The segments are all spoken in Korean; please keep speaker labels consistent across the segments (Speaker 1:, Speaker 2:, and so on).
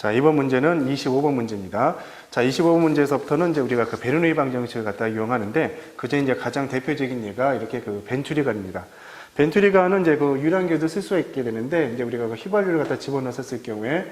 Speaker 1: 자, 이번 문제는 25번 문제입니다. 자, 25번 문제에서부터는 이제 우리가 그 베르누이 방정식을 갖다 이용하는데, 그중에 이제 가장 대표적인 예가 이렇게 그 벤투리간입니다. 벤투리간은 이제 그 유량계도 쓸 수가 있게 되는데, 이제 우리가 그 휘발유를 갖다 집어넣어서 쓸 경우에,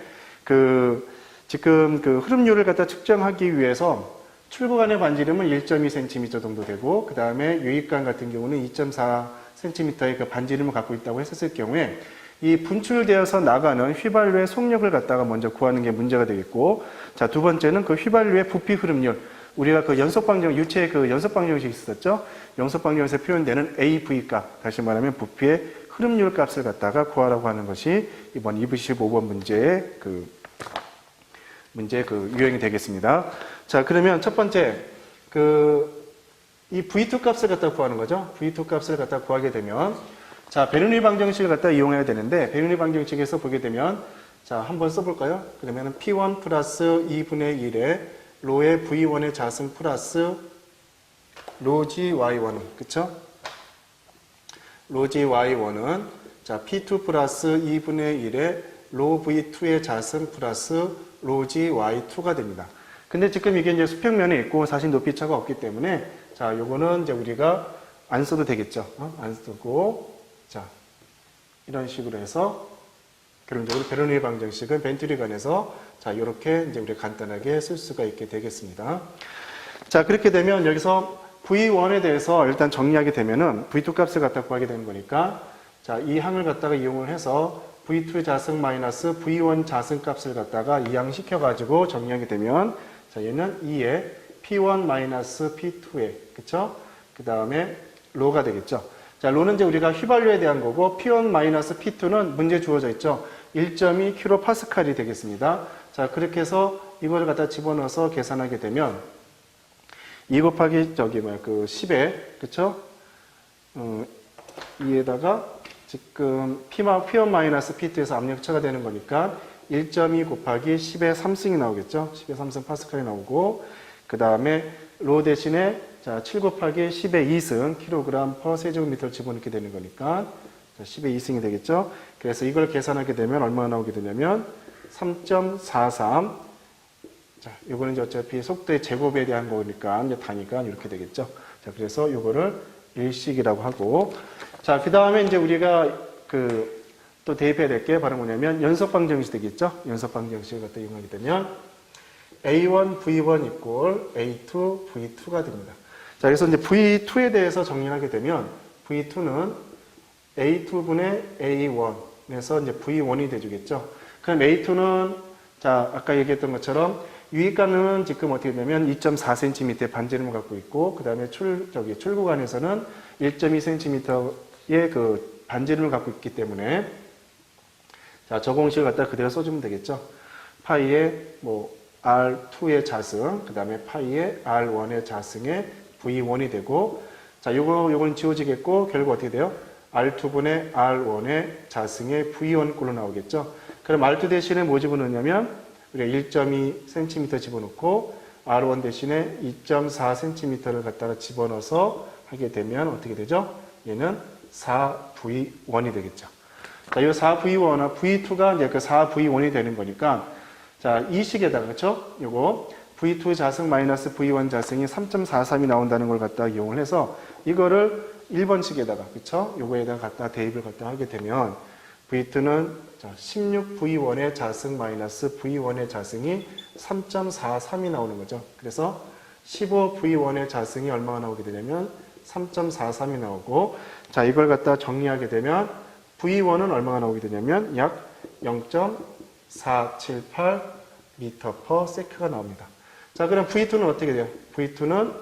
Speaker 1: 지금 그 흐름률을 갖다 측정하기 위해서 출구간의 반지름은 1.2cm 정도 되고, 그 다음에 유입간 같은 경우는 2.4cm의 그 반지름을 갖고 있다고 했었을 경우에, 이 분출되어서 나가는 휘발유의 속력을 갖다가 먼저 구하는 게 문제가 되겠고, 자, 두 번째는 그 휘발유의 부피 흐름률. 우리가 그 연속방정, 유체의 그 연속방정식이 있었죠? 연속방정식에서 표현되는 AV 값, 다시 말하면 부피의 흐름률 값을 갖다가 구하라고 하는 것이 이번 25번 문제의 유형이 되겠습니다. 자, 그러면 첫 번째, 이 V2 값을 갖다 구하는 거죠? V2 값을 갖다 구하게 되면, 자, 베르누이 방정식을 갖다 이용해야 되는데, 베르누이 방정식에서 보게 되면, 자, 한번 써볼까요? 그러면은 P1 플러스 2분의 1의 로의 V1의 자승 플러스 로 GY1은, 그쵸? 로 GY1은, 자, P2 플러스 2분의 1의 로 V2의 자승 플러스 로 GY2가 됩니다. 근데 지금 이게 이제 수평면에 있고 사실 높이차가 없기 때문에, 자, 요거는 이제 우리가 안 써도 되겠죠? 안 쓰고, 자, 이런 식으로 해서, 결론적으로 베르누이 방정식은 벤투리간에서, 자, 이렇게 이제 우리가 간단하게 쓸 수가 있게 되겠습니다. 자, 그렇게 되면 여기서 V1에 대해서 일단 정리하게 되면은 V2 값을 갖다 구하게 되는 거니까, 자, 이 항을 갖다가 이용을 해서 V2 자승 마이너스 V1 자승 값을 갖다가 이항시켜가지고 정리하게 되면, 자, 얘는 2에 P1 마이너스 P2에, 그쵸? 그 다음에 로가 되겠죠. 자, 로는 이제 우리가 휘발유에 대한 거고, P1 마이너스 P2는 문제 주어져 있죠. 1.2 kPa이 되겠습니다. 자, 그렇게 해서 이걸 갖다 집어넣어서 계산하게 되면, 2 곱하기 10에, 그쵸? 2에다가 지금 P1 마이너스 P2에서 압력차가 되는 거니까, 1.2 곱하기 10의 3승이 나오겠죠. 10의 3승 파스칼이 나오고, 그 다음에 로 대신에 자, 7 곱하기 10의 2승 킬로그램 퍼 세제곱미터를 집어넣게 되는 거니까, 자, 10의 2승이 되겠죠. 그래서 이걸 계산하게 되면 얼마나 나오게 되냐면 3.43. 자, 요거는 이제 어차피 속도의 제곱에 대한 거니까 이제 다니까 이렇게 되겠죠. 자, 그래서 요거를 일식이라고 하고, 자, 그 다음에 이제 우리가 또 대입해야 될 게 바로 뭐냐면 연속방정식이 되겠죠. 연속방정식을 갖다 이용하게 되면 A1 V1 이꼴 A2 V2가 됩니다. 자, 그래서 이제 V2에 대해서 정리하게 되면 V2는 A2분의 A1에서 이제 V1이 돼주겠죠. 그럼 A2는, 자, 아까 얘기했던 것처럼 유입간은 지금 어떻게 되면 2.4cm의 반지름을 갖고 있고, 그 다음에 출구간에서는 1.2cm의 그 반지름을 갖고 있기 때문에, 자, 저 공식을 갖다 그대로 써주면 되겠죠. 파이의 R2의 자승, 그 다음에 파이의 R1의 자승의 V1이 되고, 자, 요건 지워지겠고, 결국 어떻게 돼요? R2분의 R1의 자승의 V1 꼴로 나오겠죠. 그럼 R2 대신에 뭐 집어넣냐면, 우리가 1.2cm 집어넣고, R1 대신에 2.4cm를 갖다가 집어넣어서 하게 되면 어떻게 되죠? 얘는 4V1이 되겠죠. 자, 이 4V1과 V2가 이제 그 4V1이 되는 거니까, 자, 이 식에다가, 그쵸? 요거, V2 자승 마이너스 V1 자승이 3.43이 나온다는 걸 갖다 이용을 해서, 이거를 1번식에다가, 그쵸? 요거에다가 갖다 대입을 갖다 하게 되면, V2는, 자, 16V1의 자승 마이너스 V1의 자승이 3.43이 나오는 거죠. 그래서 15V1의 자승이 얼마가 나오게 되냐면, 3.43이 나오고, 자, 이걸 갖다 정리하게 되면, V1은 얼마가 나오게 되냐면, 약 0.478 미터 퍼 세크가 나옵니다. 자, 그럼 V2는 어떻게 돼요? V2는,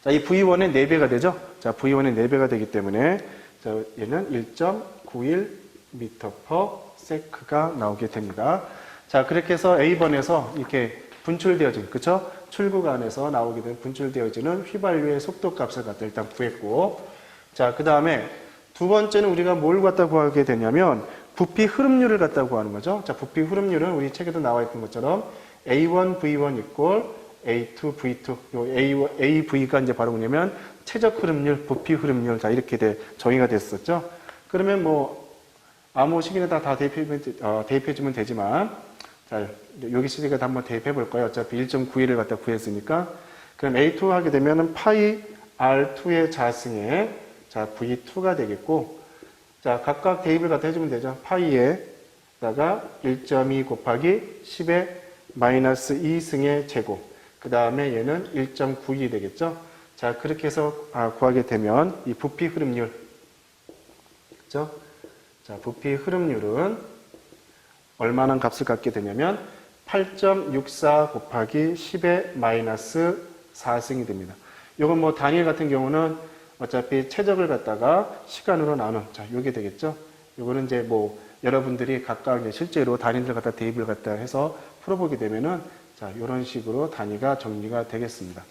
Speaker 1: 자, 이 V1의 4배가 되죠? 자, V1의 4배가 되기 때문에, 자, 얘는 1.91 미터 퍼 세크가 나오게 됩니다. 자, 그렇게 해서 A번에서 이렇게 분출되어진, 그쵸? 출구간에서 나오게 된 분출되어지는 휘발유의 속도 값을 갖다 일단 구했고, 자, 그 다음에 두 번째는 우리가 뭘 갖다 구하게 되냐면, 부피 흐름률을 갖다 구하는 거죠. 자, 부피 흐름률은 우리 책에도 나와 있던 것처럼 A1 V1 이꼴 A2 V2. 요 AV가 이제 바로 뭐냐면 최적 흐름률, 부피 흐름률. 자, 이렇게 정의가 됐었죠. 그러면 아무 식이나 다 대입해주면 되지만, 자, 여기 시리가 한번 대입해 볼 거예요. 어차피 1.91을 갖다 구했으니까. 그럼 A2 하게 되면은 파이 R2의 자승에 자, V2가 되겠고, 자, 각각 대입을 갖다 해주면 되죠. 파이에다가 1.2 곱하기 10의 마이너스 2승의 제곱. 그 다음에 얘는 1.92 되겠죠. 자, 그렇게 해서 구하게 되면 이 부피 흐름률. 그죠? 자, 부피 흐름률은 얼마나 값을 갖게 되냐면 8.64 곱하기 10의 마이너스 4승이 됩니다. 이건 뭐 단일 같은 경우는 어차피 최적을 갖다가 시간으로 나눈, 자, 요게 되겠죠. 요거는 이제 뭐 여러분들이 각각 이제 실제로 단위를 갖다 대입을 갖다 해서 풀어보게 되면은 자, 요런 식으로 단위가 정리가 되겠습니다.